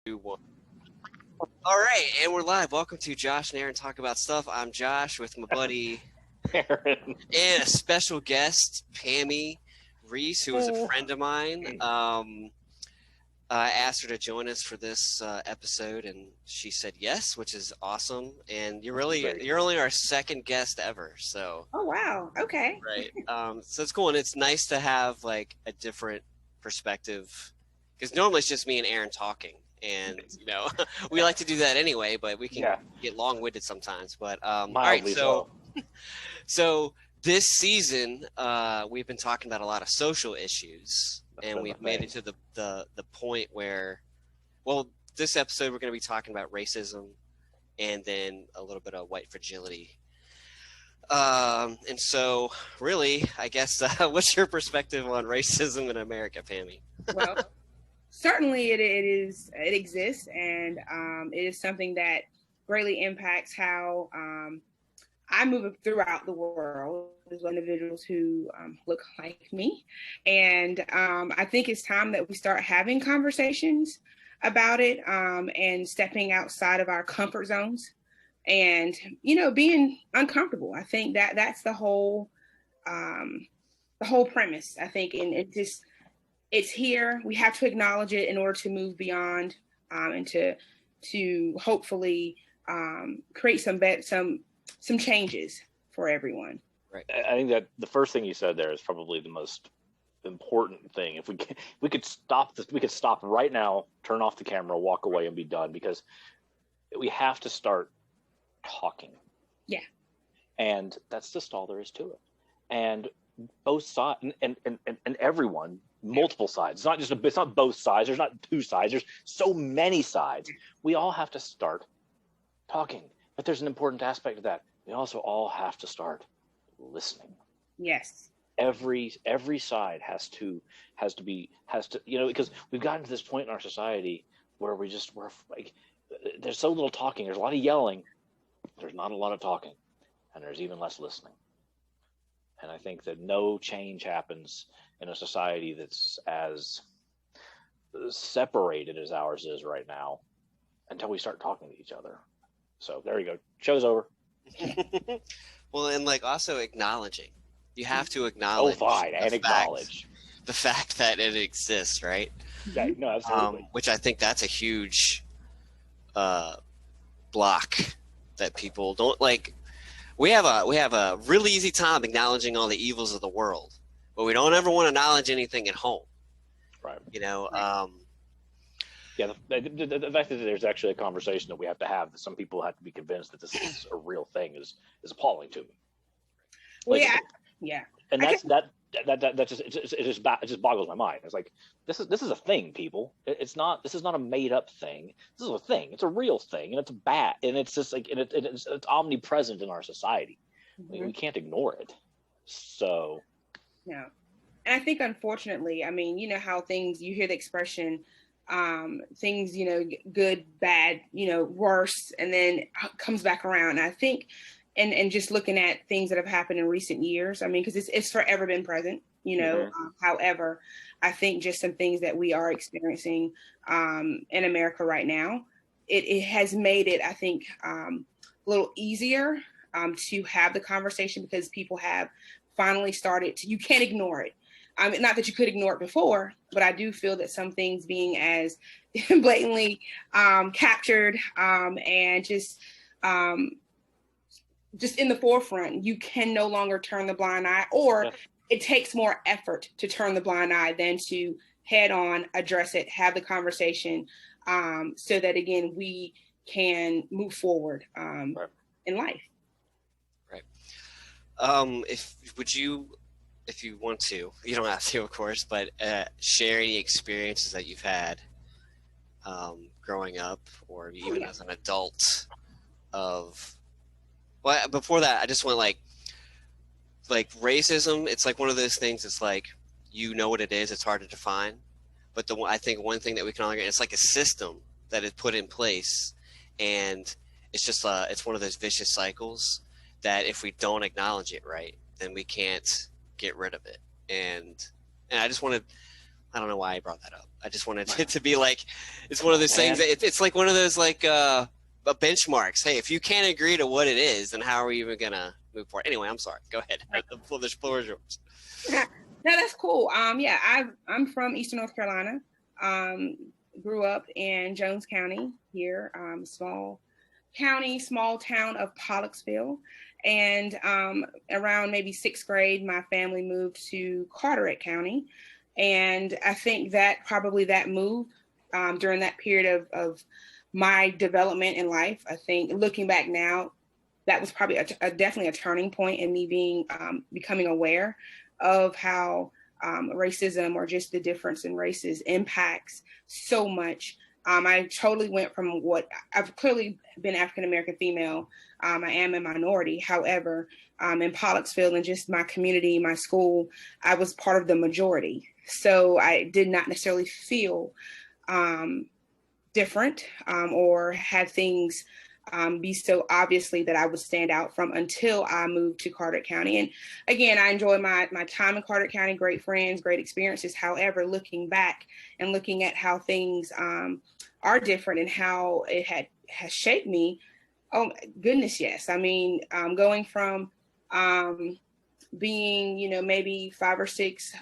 2, 1. All right, and we're live. Welcome to Josh and Aaron Talk About Stuff. I'm Josh with my buddy Aaron. and a special guest, Pammy Reese, who is a friend of mine. I asked her to join us for this episode, and she said yes, which is awesome. And you're only our second guest ever, so. Oh wow! Okay. Right. So it's cool, and it's nice to have like a different perspective, because normally it's just me and Aaron talking, and we like to do that anyway, but we can get long-winded sometimes. But all right, so this season we've been talking about a lot of social issues. And we've made it to the point where, well, this episode we're going to be talking about racism and then a little bit of white fragility. And so really, I guess, what's your perspective on racism in America, Pammy? Well, certainly it exists, and it is something that greatly impacts how I move throughout the world as individuals who look like me. And I think it's time that we start having conversations about it and stepping outside of our comfort zones and, being uncomfortable. I think that's the whole premise, I think. And it's here. We have to acknowledge it in order to move beyond and to hopefully create some changes for everyone. Right. I think that the first thing you said there is probably the most important thing. If we could stop this, we could stop right now, turn off the camera, walk away, and be done, because we have to start talking. Yeah. And that's just all there is to it. And both sides and everyone, multiple sides. It's not both sides. There's not two sides. There's so many sides. We all have to start talking. But there's an important aspect of that. We also all have to start listening. Yes. Every side has to because we've gotten to this point in our society where we're like, there's so little talking. There's a lot of yelling. There's not a lot of talking, and there's even less listening. And I think that no change happens in a society that's as separated as ours is right now until we start talking to each other. So there you go. Show's over. Well, and also acknowledging. You have to acknowledge. Oh, fine, and acknowledge the fact that it exists, right? Yeah, no, absolutely. Which I think that's a huge block that people don't like. We have a really easy time acknowledging all the evils of the world, but we don't ever want to acknowledge anything at home. Right. Yeah, the fact that there's actually a conversation that we have to have, that some people have to be convinced that this is a real thing, is appalling to me. Well, yeah. And it just boggles my mind. It's like, this is a thing, people. This is not a made up thing. This is a thing. It's a real thing, and it's bad, and it's just like, and it's omnipresent in our society. Mm-hmm. We can't ignore it. So. No, and I think, unfortunately, I mean, how things, you hear the expression, things, good, bad, worse, and then comes back around. And I think, and just looking at things that have happened in recent years, I mean, because it's forever been present, Mm-hmm. However, I think just some things that we are experiencing in America right now, it has made it, I think, a little easier to have the conversation, because people have finally started to, you can't ignore it. Not that you could ignore it before, but I do feel that some things being as blatantly captured and just in the forefront, you can no longer turn the blind eye, or it takes more effort to turn the blind eye than to head on, address it, have the conversation, so that, again, we can move forward in life. Right. If you want to, you don't have to, of course, but share any experiences that you've had growing up, or even as an adult. Well, before that, I just want like racism. It's like one of those things. It's like, what it is. It's hard to define, but I think one thing that we can all agree, it's like a system that is put in place, and it's just it's one of those vicious cycles that if we don't acknowledge it, right, then we can't get rid of it. And I just want to I don't know why I brought that up. I just wanted it to be like, it's one of those things that it's like one of those like benchmarks. Hey, if you can't agree to what it is, then how are we even gonna move forward? Anyway, I'm sorry. Go ahead. The floor is yours. No, that's cool. Yeah, I'm from Eastern North Carolina. Grew up in Jones County here, small county, small town of Pollocksville. And around maybe 6th grade, my family moved to Carteret County. And I think that probably that move during that period of my development in life, I think looking back now, that was probably definitely a turning point in me being becoming aware of how racism or just the difference in races impacts so much. I totally went from what I've clearly been African-American female. I am a minority. However, in Pollocksville and just my community, my school, I was part of the majority. So I did not necessarily feel different or had things be so obviously that I would stand out from until I moved to Carteret County. And again, I enjoyed my time in Carteret County, great friends, great experiences. However, looking back and looking at how things are different and how it has shaped me, oh goodness, yes. I mean, going from being, maybe 5 or 6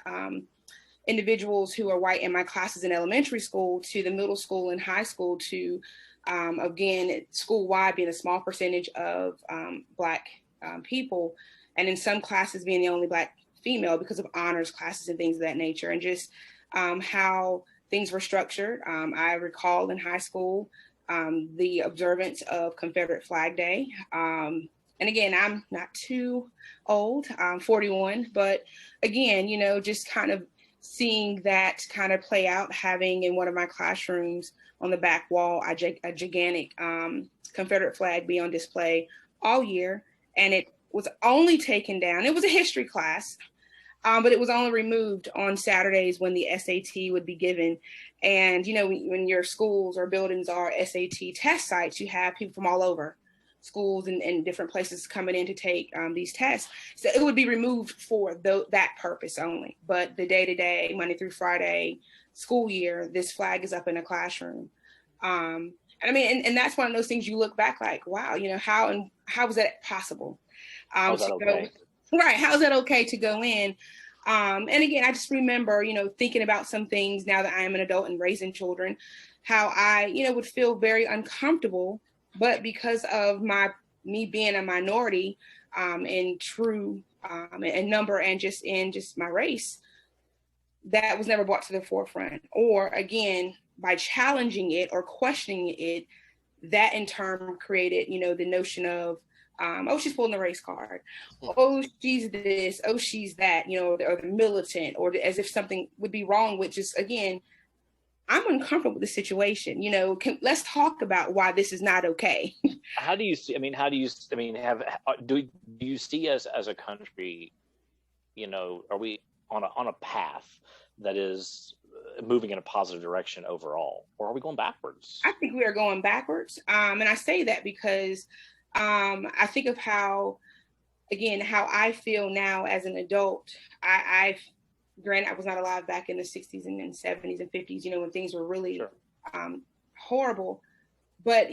individuals who are white in my classes in elementary school to the middle school and high school to again, school-wide being a small percentage of Black people, and in some classes being the only Black female because of honors classes and things of that nature, and just how things were structured. I recall in high school the observance of Confederate Flag Day. And again, I'm not too old, I'm 41, but again, just kind of seeing that kind of play out, having in one of my classrooms on the back wall, a gigantic Confederate flag be on display all year. And it was only taken down. It was a history class, but it was only removed on Saturdays when the SAT would be given. And, when your schools or buildings are SAT test sites, you have people from all over schools and different places coming in to take these tests. So it would be removed for that purpose only. But the day-to-day, Monday through Friday, school year, this flag is up in a classroom. And I mean, and that's one of those things you look back like, wow, how was that possible? How is that okay? Right. How is that okay to go in? And again, I just remember, thinking about some things now that I am an adult and raising children, how I, would feel very uncomfortable, but because of me being a minority in true in number and just in my race, that was never brought to the forefront. Or again, by challenging it or questioning it, that in turn created, the notion of, oh, she's pulling the race card. Oh, she's this. Oh, she's that, or the militant, or as if something would be wrong with just, again, I'm uncomfortable with the situation. Let's talk about why this is not okay. How do you see? Do you see us as a country? Are we on a path that is moving in a positive direction overall, or are we going backwards? I think we are going backwards, and I say that because I think of how I feel now as an adult. Granted, I was not alive back in the 60s and 70s and 50s, when things were really horrible. But,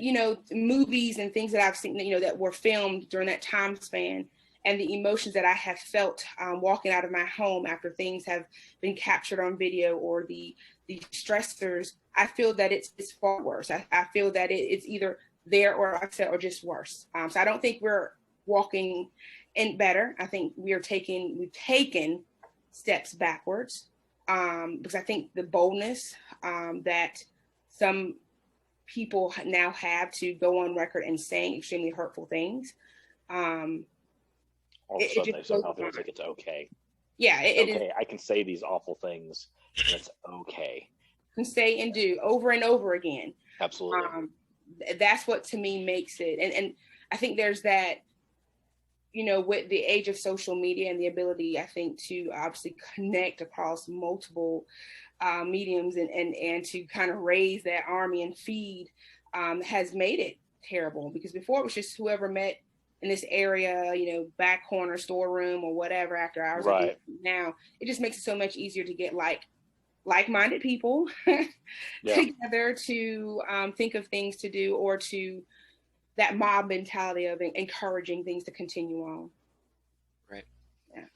movies and things that I've seen, that were filmed during that time span and the emotions that I have felt walking out of my home after things have been captured on video or the stressors, I feel that it's far worse. I feel that it's either there or just worse. So I don't think we're walking in better. I think we've taken steps backwards because I think the boldness that some people now have to go on record and saying extremely hurtful things. All of a sudden, they somehow feel like it's okay. Yeah, it is. I can say these awful things, and it's okay. Can say and do over and over again. Absolutely. That's what to me makes it, and I think there's that. With the age of social media and the ability, I think, to obviously connect across multiple mediums and to kind of raise that army and feed has made it terrible. Because before it was just whoever met in this area, back corner, storeroom or whatever after hours. Right. Now it just makes it so much easier to get like-minded people Yeah. together to think of things to do, or to that mob mentality of encouraging things to continue on. Right. Yeah.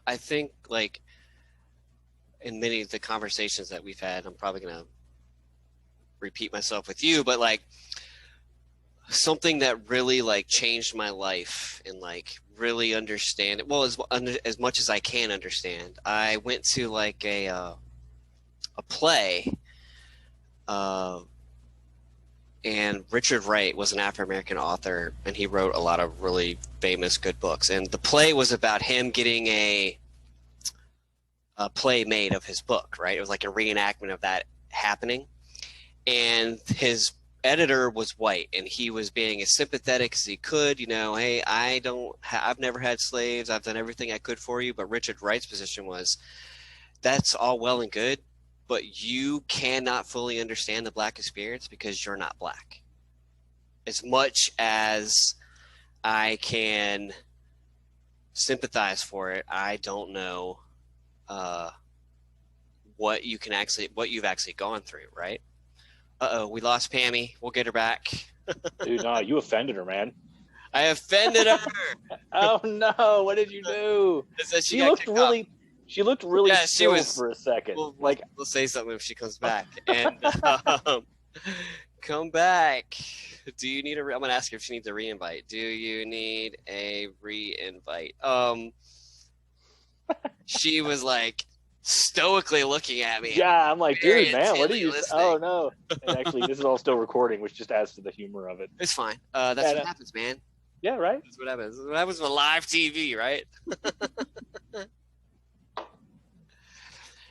I think, like, in many of the conversations that we've had, I'm probably going to repeat myself with you, but like something that really like changed my life and like really understand it, well, as much as I can understand, I went to like a play, and Richard Wright was an African-American author, and he wrote a lot of really famous good books, and the play was about him getting a play made of his book, right? It was like a reenactment of that happening, and his editor was white, and he was being as sympathetic as he could. You know, hey, I've never had slaves. I've done everything I could for you. But Richard Wright's position was, that's all well and good, but you cannot fully understand the Black experience because you're not Black. As much as I can sympathize for it, I don't know what you've actually gone through, right? We lost Pammy. We'll get her back. Dude, no, you offended her, man. I offended her. Oh no! What did you do? She looked really yeah, still for a second. We'll say something if she comes back. And come back. Do you need I'm gonna ask her if she needs a re-invite. Do you need a re-invite? She was like stoically looking at me. Yeah, I'm like, dude, man, what are you listening? Oh no. And actually, this is all still recording, which just adds to the humor of it. It's fine. That's what happens, man. Yeah, right. That's what happens. That happens with live TV, right?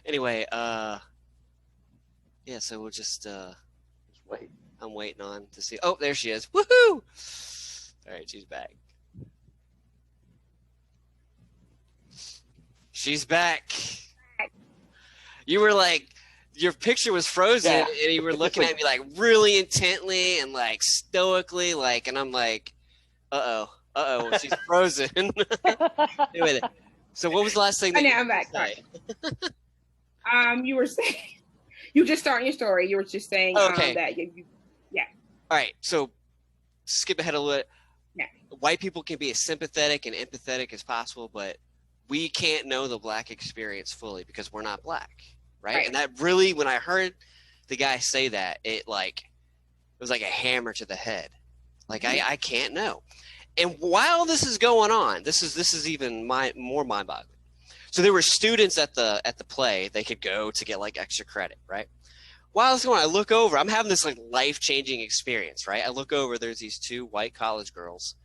Anyway, yeah, so we'll just wait. I'm waiting on to see. Oh, there she is. Woohoo! All right, she's back. She's back. You were like, your picture was frozen, and you were looking at me like really intently and like stoically, like, and I'm like, she's frozen. Anyway, so what was the last thing that I'm back. You were saying, you just starting your story. You were just saying that yeah. All right, so skip ahead a little bit. Yeah. White people can be as sympathetic and empathetic as possible, but we can't know the Black experience fully because we're not Black, right? And that really, when I heard the guy say that, it was like a hammer to the head. Like, I can't know. And while this is going on, this is even more mind-boggling. So there were students at the play. They could go to get like extra credit, right? While it's going on, I look over. I'm having this like life-changing experience, right? I look over. There's these two white college girls.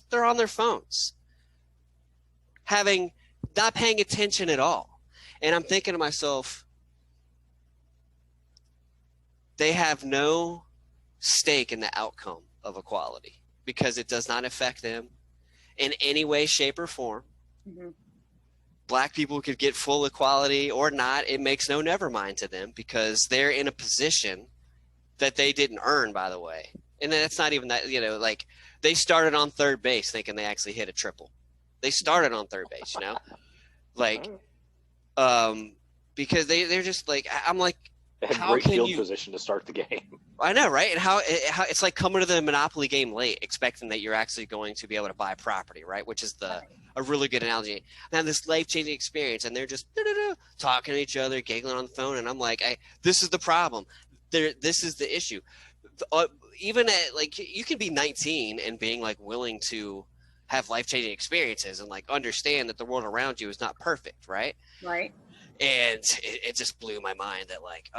They're on their phones, not paying attention at all. And I'm thinking to myself, they have no stake in the outcome of equality because it does not affect them in any way, shape, or form. Mm-hmm. Black people could get full equality or not. It makes no never mind to them because they're in a position that they didn't earn, by the way. And that's not even that, like they started on third base thinking they actually hit a triple. They started on third base, like, because they're just like, I'm like, they had great field position to start the game. I know, right? And how it's like coming to the Monopoly game late, expecting that you're actually going to be able to buy property, right? Which is a really good analogy. Now this life-changing experience, and they're just talking to each other, giggling on the phone, and I'm like, this is the problem. This is the issue. Even at like, you can be 19 and being like willing to have life-changing experiences and like understand that the world around you is not perfect, right? Right. And it just blew my mind that like,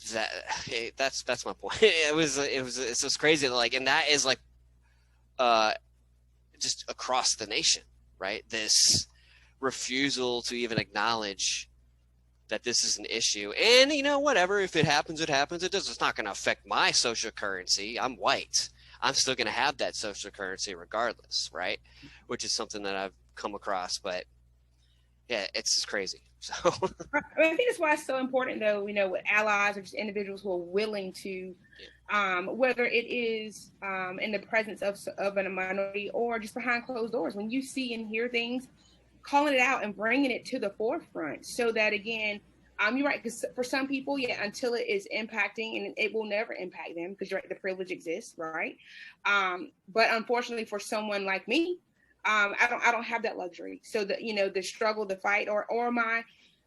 that's my point. It's just crazy that like, and that is like just across the nation, right? This refusal to even acknowledge that this is an issue. And whatever, if it happens, it happens. It's not going to affect my social currency. I'm white. I'm still going to have that social currency regardless, right? Which is something that I've come across, but yeah, it's just crazy. So I think that's why it's so important, though, with allies or just individuals who are willing to, whether it is in the presence of a minority or just behind closed doors. When you see and hear things calling it out and bringing it to the forefront so that, again, you're right, because for some people, yeah, until it is impacting, and it will never impact them because you're right, the privilege exists, right? But unfortunately, for someone like me, I don't have that luxury. So the, you know, the struggle, the fight, or my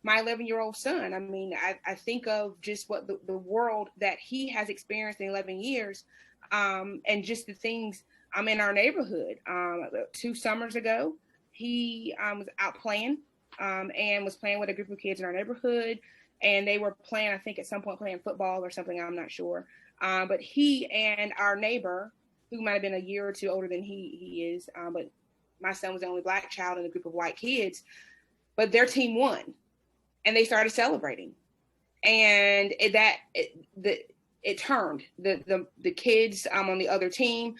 11-year-old son. I mean, I think of just what the world that he has experienced in 11 years, and just the things in our neighborhood. 2 summers ago, he was out playing, and was playing with a group of kids in our neighborhood, and they were playing, I think at some point playing football or something, I'm not sure. But he and our neighbor, who might have been a year or 2 older than he is, but my son was the only black child in a group of white kids, but their team won, and they started celebrating, and it turned the kids on the other team,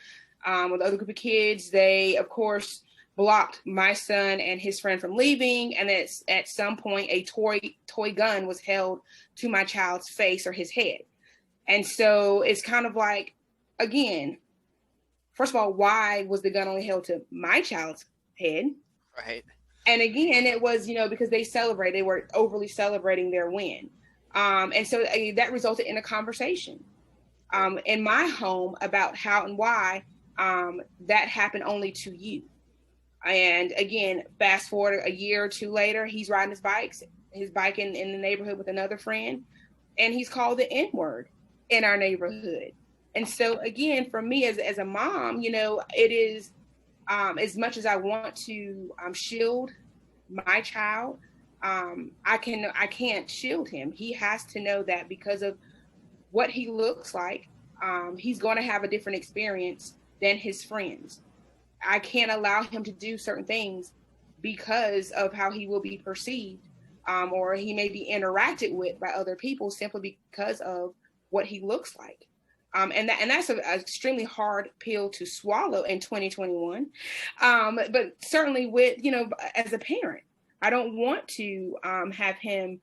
with the other group of kids. They, of course, blocked my son and his friend from leaving, and at some point a toy gun was held to my child's face or his head. And so it's kind of like, again, first of all, why was the gun only held to my child's head? Right. And again, it was, you know, because they were overly celebrating their win. And so that resulted in a conversation in my home about how and why that happened only to you. And again, fast forward a year or 2 later, he's riding his bike in the neighborhood with another friend, and he's called the N-word in our neighborhood. And so again, for me as a mom, you know, it is, as much as I want to shield my child, I can't shield him. He has to know that because of what he looks like, he's going to have a different experience than his friends. I can't allow him to do certain things because of how he will be perceived, or he may be interacted with by other people simply because of what he looks like. And that's an extremely hard pill to swallow in 2021. But certainly with, you know, as a parent, I don't want to have him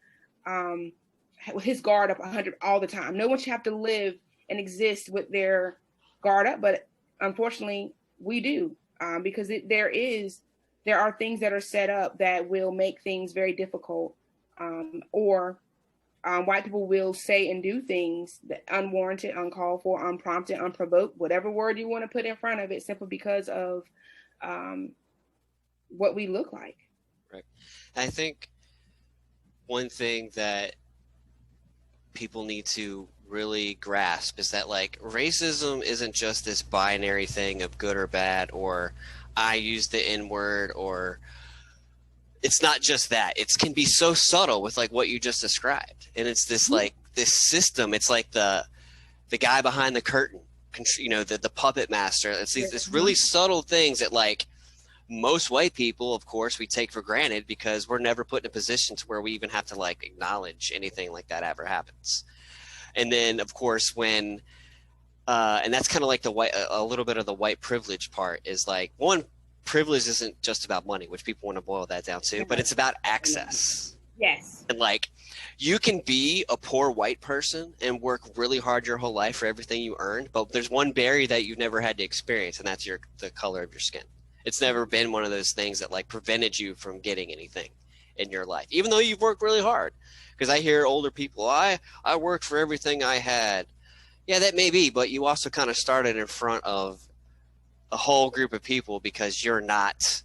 with his guard up 100 all the time. No one should have to live and exist with their guard up, but unfortunately we do, because there are things that are set up that will make things very difficult, or white people will say and do things that unwarranted, uncalled for, unprompted, unprovoked, whatever word you want to put in front of it, simply because of what we look like. Right. I think one thing that people need to really grasp is that, like, racism isn't just this binary thing of good or bad, or I use the N-word, or it's not just that. It can be so subtle with like what you just described. And it's this like this system. It's like the guy behind the curtain, you know, the puppet master. It's these really subtle things that, like, most white people, of course, we take for granted because we're never put in a position to where we even have to like acknowledge anything like that ever happens. And then, of course, when and that's kind of like a little bit of the white privilege part is like, one, privilege isn't just about money, which people want to boil that down to, but it's about access. Yes. And like, you can be a poor white person and work really hard your whole life for everything you earned, but there's one barrier that you've never had to experience, and that's the color of your skin. It's never been one of those things that like prevented you from getting anything in your life, even though you've worked really hard. Because I hear older people, I worked for everything I had. Yeah, that may be, but you also kind of started in front of a whole group of people because you're not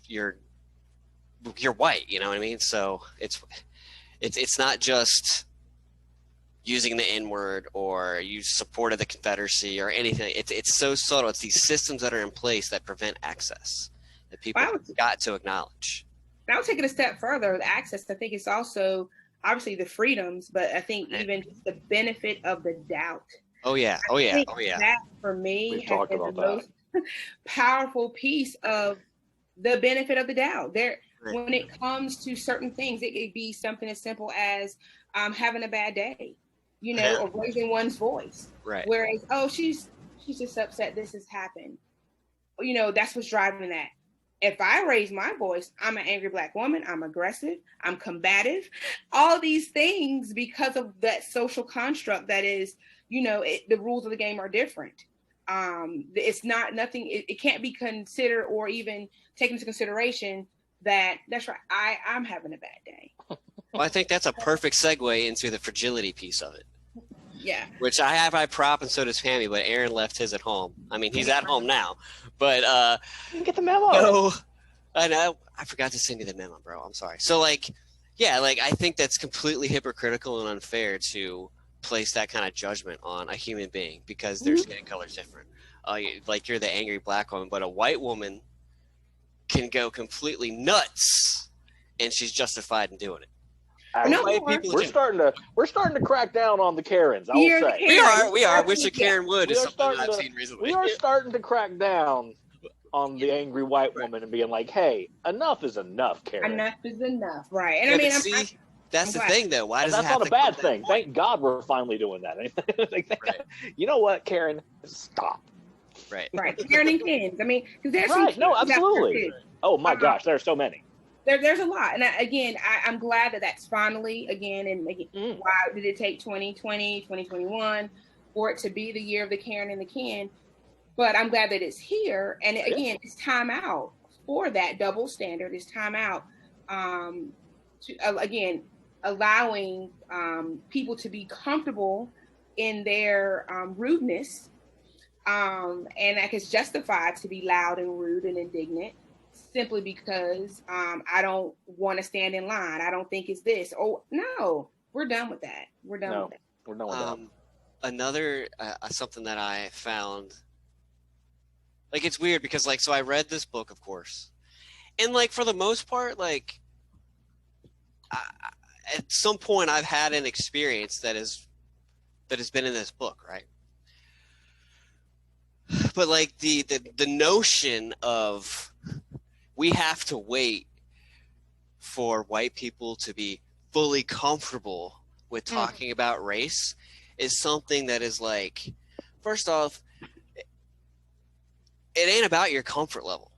you're white, you know what I mean? So it's not just using the N-word or you supported the Confederacy or anything. It's so subtle. It's these systems that are in place that prevent access that people got to acknowledge. Now take it a step further. The access, I think it's also obviously the freedoms, but I think even just the benefit of the doubt. Oh yeah. That for me has been the most powerful piece of the benefit of the doubt. When it comes to certain things, it could be something as simple as having a bad day, you know, or raising one's voice. Right. Whereas, oh, she's just upset this has happened. You know, that's what's driving that. If I raise my voice, I'm an angry Black woman, I'm aggressive, I'm combative, all these things because of that social construct that is, you know, the rules of the game are different. It's not nothing. It can't be considered or even taken into consideration that that's right. I'm having a bad day. Well, I think that's a perfect segue into the fragility piece of it. Yeah. Which I have my prop, and so does Pammy, but Aaron left his at home. I mean, he's at home now, but you get the memo. No, I know. I forgot to send you the memo, bro. I'm sorry. So, like, yeah, like I think that's completely hypocritical and unfair to place that kind of judgment on a human being because their skin color is different. Like you're the angry black woman, but a white woman can go completely nuts, and she's justified in doing it. We're starting to crack down on the Karens. I will say we are. Wish a Karen would is something I've seen recently. We are starting to crack down on the angry white woman and being like, "Hey, enough is enough, Karen. Enough is enough." Right? And I mean, that's the thing, though. Why does that's not a bad thing? Thank God we're finally doing that. You know what, Karen? Stop. Right. Right. Karen and Kens. I mean, because there's right. No, absolutely. Oh my gosh, there are so many. There's a lot. And I'm glad that that's finally, again, and why did it take 2020, 2021 for it to be the year of the Karen and the Ken? But I'm glad that it's here. And again, it's time out for that double standard. It's time out to, again, allowing people to be comfortable in their rudeness. And like it's justified to be loud and rude and indignant. Simply because I don't want to stand in line. I don't think it's this. Oh, no. We're done with that. We're done with that. We're done with that. Another, something that I found, like, it's weird because, like, so I read this book, of course. And, like, for the most part, like, at some point I've had an experience that has been in this book, right? But, like, the notion of we have to wait for white people to be fully comfortable with talking about race is something that is like, first off, it ain't about your comfort level.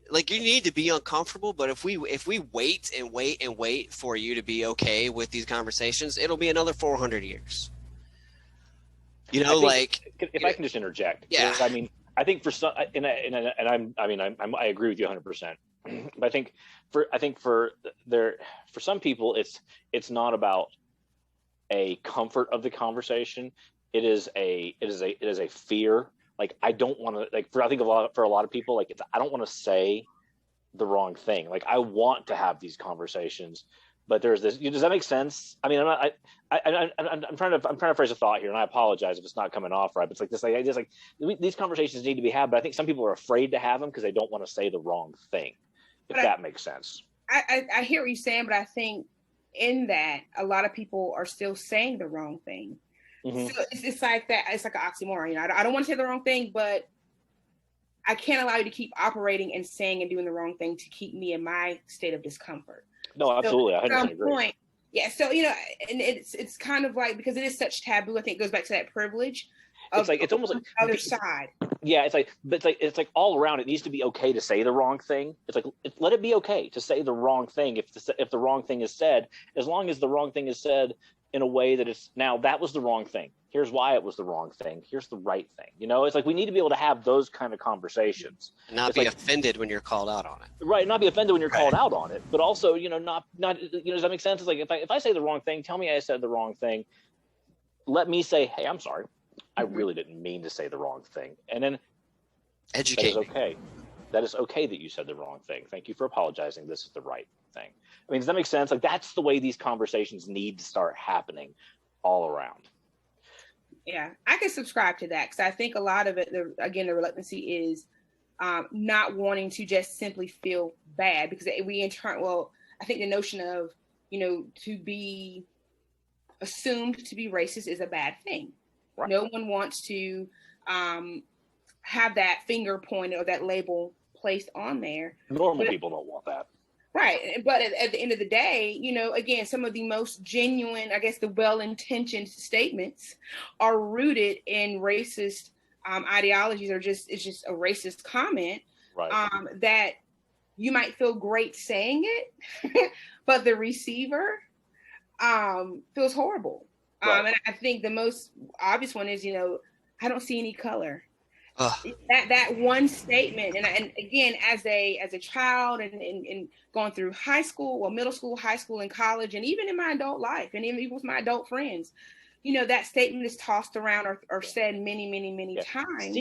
Like, you need to be uncomfortable, but if we wait and wait and wait for you to be okay with these conversations, it'll be another 400 years. You know, if I can just interject. Yeah. I mean, I think for some, I agree with you 100%. But I think for some people, it's not about a comfort of the conversation. It is a fear. Like, I don't want to, for a lot of people, like, I don't want to say the wrong thing. Like, I want to have these conversations, but there's this. Does that make sense? I mean, I'm trying to phrase a thought here, and I apologize if it's not coming off right. But it's like this, these conversations need to be had, but I think some people are afraid to have them because they don't want to say the wrong thing. If that makes sense. I hear what you're saying, but I think in that a lot of people are still saying the wrong thing. Mm-hmm. So it's like that. It's like an oxymoron. You know, I don't want to say the wrong thing, but I can't allow you to keep operating and saying and doing the wrong thing to keep me in my state of discomfort. No, absolutely. I 100% agree. Yeah. So, you know, and it's kind of like, because it is such taboo, I think it goes back to that privilege. It's almost like the other side. Yeah. It's like all around. It needs to be okay to say the wrong thing. It's like, let it be okay to say the wrong thing. If the wrong thing is said, as long as the wrong thing is said in a way that it's, now that was the wrong thing. Here's why it was the wrong thing. Here's the right thing. You know, it's like we need to be able to have those kind of conversations. Not be offended when you're called out on it. Right. Not be offended when you're called out on it, but also, you know, not, does that make sense? It's like, if I say the wrong thing, tell me I said the wrong thing. Let me say, hey, I'm sorry. I really didn't mean to say the wrong thing. And then educate. That is okay. That is okay that you said the wrong thing. Thank you for apologizing. This is the right thing. I mean, does that make sense? Like, that's the way these conversations need to start happening all around. Yeah, I can subscribe to that because I think a lot of it, the reluctancy is not wanting to just simply feel bad, because I think the notion of, you know, to be assumed to be racist is a bad thing. Right. No one wants to have that finger pointed or that label placed on there. Normal people don't want that. Right. But at the end of the day, you know, again, some of the most genuine, I guess, the well-intentioned statements are rooted in racist ideologies, or it's just a racist comment. Right. That you might feel great saying it, but the receiver feels horrible. Right. And I think the most obvious one is, you know, I don't see any color. That one statement, and again, as a child, and going through high school, or middle school, high school, and college, and even in my adult life, and even with my adult friends, that statement is tossed around or said many times.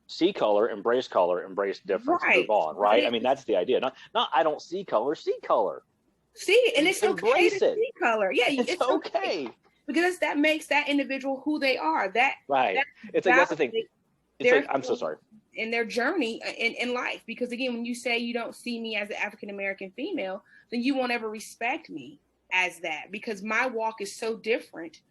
See color, embrace difference, right. Move on, right? I mean, that's the idea. Not I don't see color, see color. See, and it's embrace okay to see color. Yeah, it's okay. Because that makes that individual who they are. Right. It's like, that's the thing. It's like, I'm so sorry. In their journey in life. Because again, when you say you don't see me as an African-American female, then you won't ever respect me as that, because my walk is so different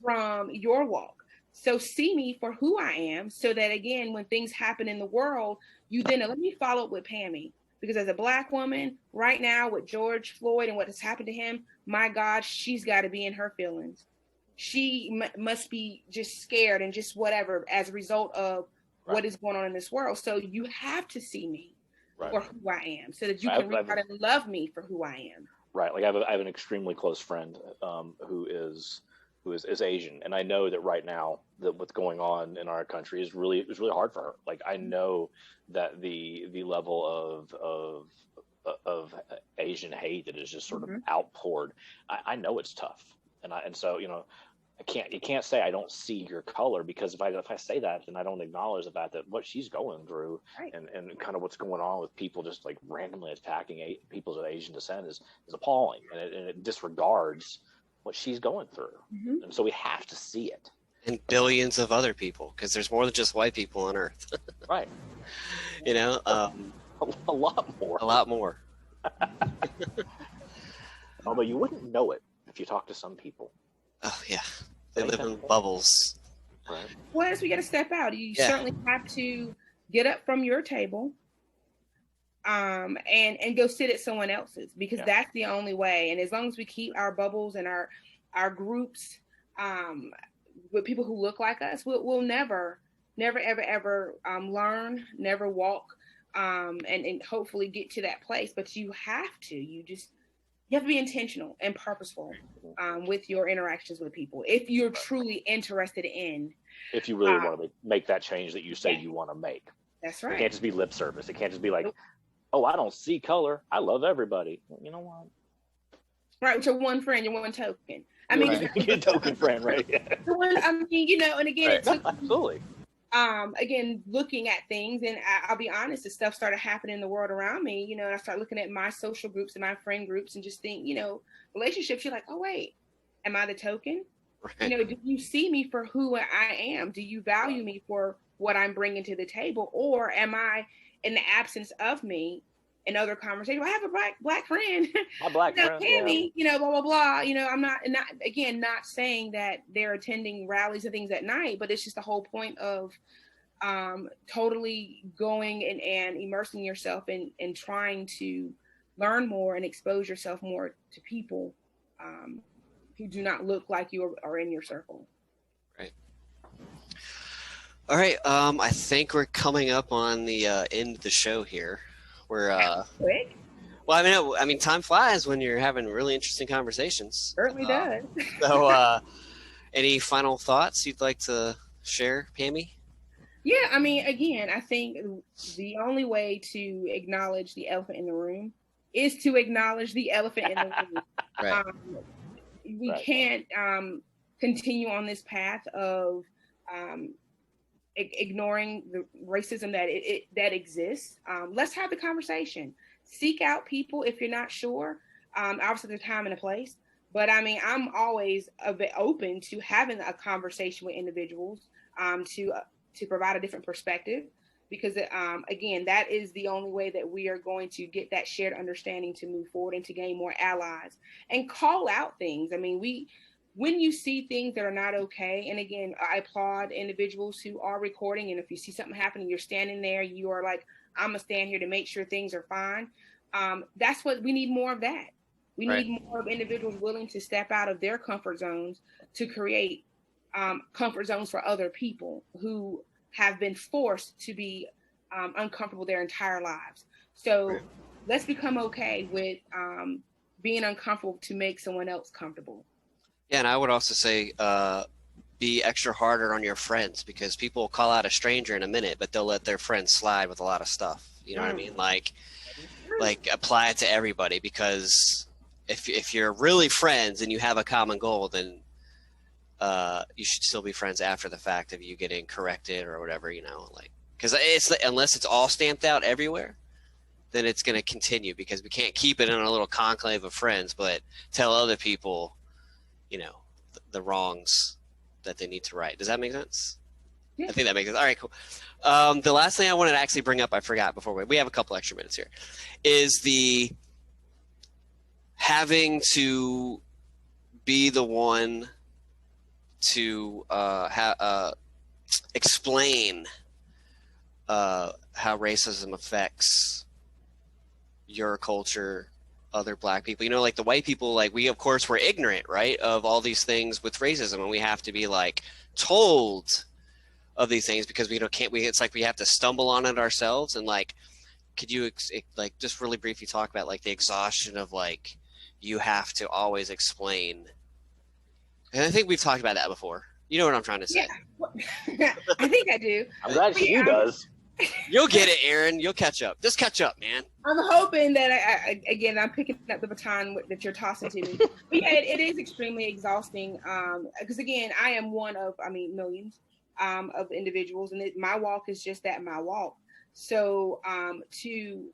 from your walk. So see me for who I am, so that again, when things happen in the world, you then let me follow up with Pammy. Because as a Black woman right now with George Floyd and what has happened to him, my God, she's got to be in her feelings. She must be just scared and just whatever as a result of what is going on in this world. So you have to see me for who I am, so that you can reach out and love me for who I am. Right. Like I have an extremely close friend who is Asian, and I know that right now that what's going on in our country is really hard for her. Like, I know that the level of Asian hate that is just sort of outpoured. I know it's tough, and so you can't say I don't see your color, because if I say that, then I don't acknowledge the fact that what she's going through and kind of what's going on with people just like randomly attacking people of Asian descent is appalling, and it disregards what she's going through. And so we have to see it. And billions of other people, because there's more than just white people on Earth. Right. A lot more. A lot more. Although you wouldn't know it if you talk to some people. Oh, yeah. They live in bubbles. Right. Well, we got to step out. You certainly have to get up from your table and go sit at someone else's, because that's the only way. And as long as we keep our bubbles and our groups with people who look like us, we'll never ever learn, never walk, and hopefully get to that place. But you have to be intentional and purposeful with your interactions with people, if you're truly interested in. If you really want to make that change that you say you want to make. That's right. It can't just be lip service. It can't just be like, oh, I don't see color, I love everybody. Well, you know what? Right, with your one friend, your one token. I mean, your token friend, right? The one, and again, it took absolutely. Again, looking at things, and I'll be honest, as stuff started happening in the world around me, and I started looking at my social groups and my friend groups, and just think, relationships. You're like, oh wait, am I the token? Right. Do you see me for who I am? Do you value me for what I'm bringing to the table, or am I, in the absence of me, in other conversations? I have a black friend. My black friend, Tammy, blah blah blah. I'm not saying that they're attending rallies and things at night, but it's just the whole point of totally going and immersing yourself in trying to learn more and expose yourself more to people who do not look like you or in your circle. Right. All right. I think we're coming up on the end of the show here. We're quick. Well, I mean, time flies when you're having really interesting conversations. Certainly does. So, any final thoughts you'd like to share, Pammy? Yeah, I mean, again, I think the only way to acknowledge the elephant in the room is to acknowledge the elephant in the room. Right. We can't continue on this path of ignoring the racism that exists. Let's have the conversation. Seek out people if you're not sure. Obviously, there's time and a place, but I mean, I'm always a bit open to having a conversation with individuals to provide a different perspective, because again, that is the only way that we are going to get that shared understanding to move forward and to gain more allies and call out things. I mean, when you see things that are not okay, and again, I applaud individuals who are recording, and if you see something happening, you're standing there, you are like, I'm gonna stand here to make sure things are fine. That's what we need, more of that. We need more of individuals willing to step out of their comfort zones to create comfort zones for other people who have been forced to be uncomfortable their entire lives. So let's become okay with being uncomfortable to make someone else comfortable. Yeah, and I would also say be extra harder on your friends, because people will call out a stranger in a minute, but they'll let their friends slide with a lot of stuff. You know what I mean? Like apply it to everybody, because if you're really friends and you have a common goal, then you should still be friends after the fact of you getting corrected or whatever, you know, like, because unless it's all stamped out everywhere, then it's going to continue, because we can't keep it in a little conclave of friends, but tell other people, you know, the wrongs that they need to right. Does that make sense? Yeah. I think that makes sense. All right, cool. The last thing I wanted to actually bring up, I forgot before we have a couple extra minutes here, is the having to be the one to explain how racism affects your culture, other black people. You know, like the white people, like we, of course, we're ignorant, right, of all these things with racism, and we have to be like told of these things because we can't. It's like we have to stumble on it ourselves. And like, could you like just really briefly talk about like the exhaustion of like you have to always explain? And I think we've talked about that before. You know what I'm trying to say? Yeah. I think I do. I'm glad she does. You'll get it, Aaron. You'll catch up. Just catch up, man. I'm hoping that again, I'm picking up the baton that you're tossing to me. But yeah, it is extremely exhausting. Because again, I am one of, millions of individuals, and my walk is just that, my walk. So to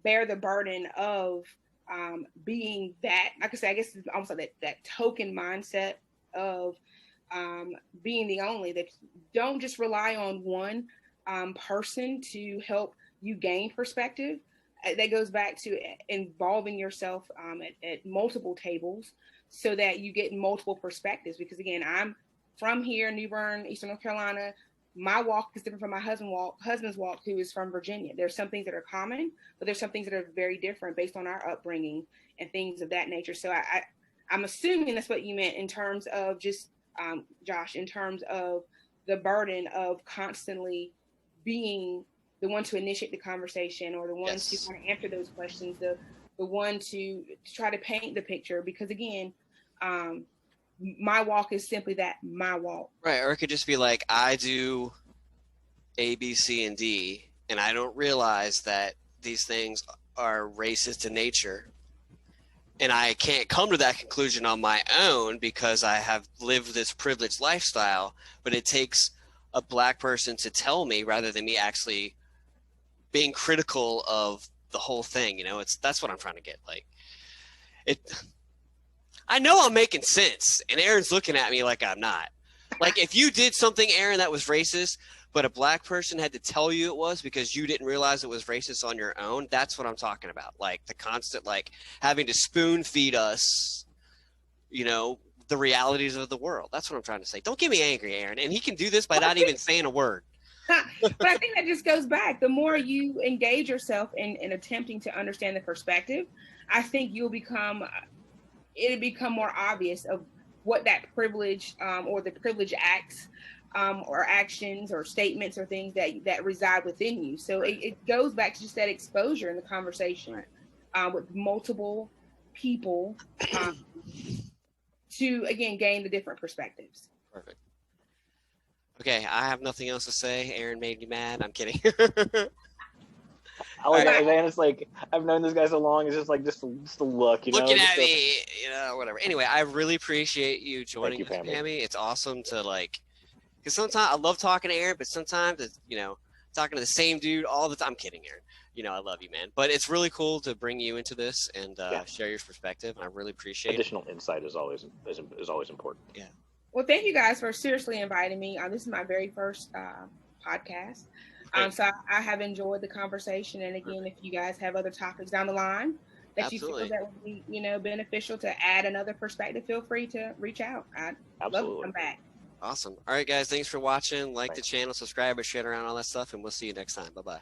bear the burden of being that, like I said, I guess it's almost like that token mindset of being the only, that don't just rely on one person to help you gain perspective. That goes back to involving yourself at multiple tables so that you get multiple perspectives. Because again, I'm from here, New Bern, Eastern North Carolina. My walk is different from my husband's walk, who is from Virginia. There's some things that are common, but there's some things that are very different based on our upbringing and things of that nature. So I'm assuming that's what you meant in terms of just, Josh, in terms of the burden of constantly being the one to initiate the conversation, or the one to kind of answer those questions, the one to try to paint the picture. Because again, my walk is simply that, my walk. Right. Or it could just be like, I do A, B, C, and D, and I don't realize that these things are racist in nature. And I can't come to that conclusion on my own because I have lived this privileged lifestyle, but it takes a black person to tell me rather than me actually being critical of the whole thing. You know, that's what I'm trying to get. Like I know I'm making sense, and Aaron's looking at me like I'm not. Like if you did something, Aaron, that was racist, but a black person had to tell you it was because you didn't realize it was racist on your own. That's what I'm talking about. Like the constant, like having to spoon feed us, you know, the realities of the world. That's what I'm trying to say. Don't get me angry, Aaron. And he can do this by not even saying a word. But I think that just goes back. The more you engage yourself in attempting to understand the perspective, I think it'll become more obvious of what that privilege or the privilege acts or actions or statements or things that reside within you. So it goes back to just that exposure in the conversation with multiple people to, again, gain the different perspectives. Perfect. Okay, I have nothing else to say. Aaron made me mad. I'm kidding. Man, it's like I've known this guy so long. It's just like just a look, you know. Looking at me, you know, whatever. Anyway, I really appreciate you joining us, Pammy. It's awesome to like, because sometimes I love talking to Aaron, but sometimes it's, you know, talking to the same dude all the time. I'm kidding, Aaron. You know, I love you, man. But it's really cool to bring you into this and share your perspective. And I really appreciate additional insight is always important. Yeah. Well, thank you guys for seriously inviting me. This is my very first podcast. So I have enjoyed the conversation. And again, if you guys have other topics down the line that you feel that would be, you know, beneficial to add another perspective, feel free to reach out. I'd love to come back. Awesome. All right, guys. Thanks for watching. Like the channel, subscribe, or share around all that stuff. And we'll see you next time. Bye-bye.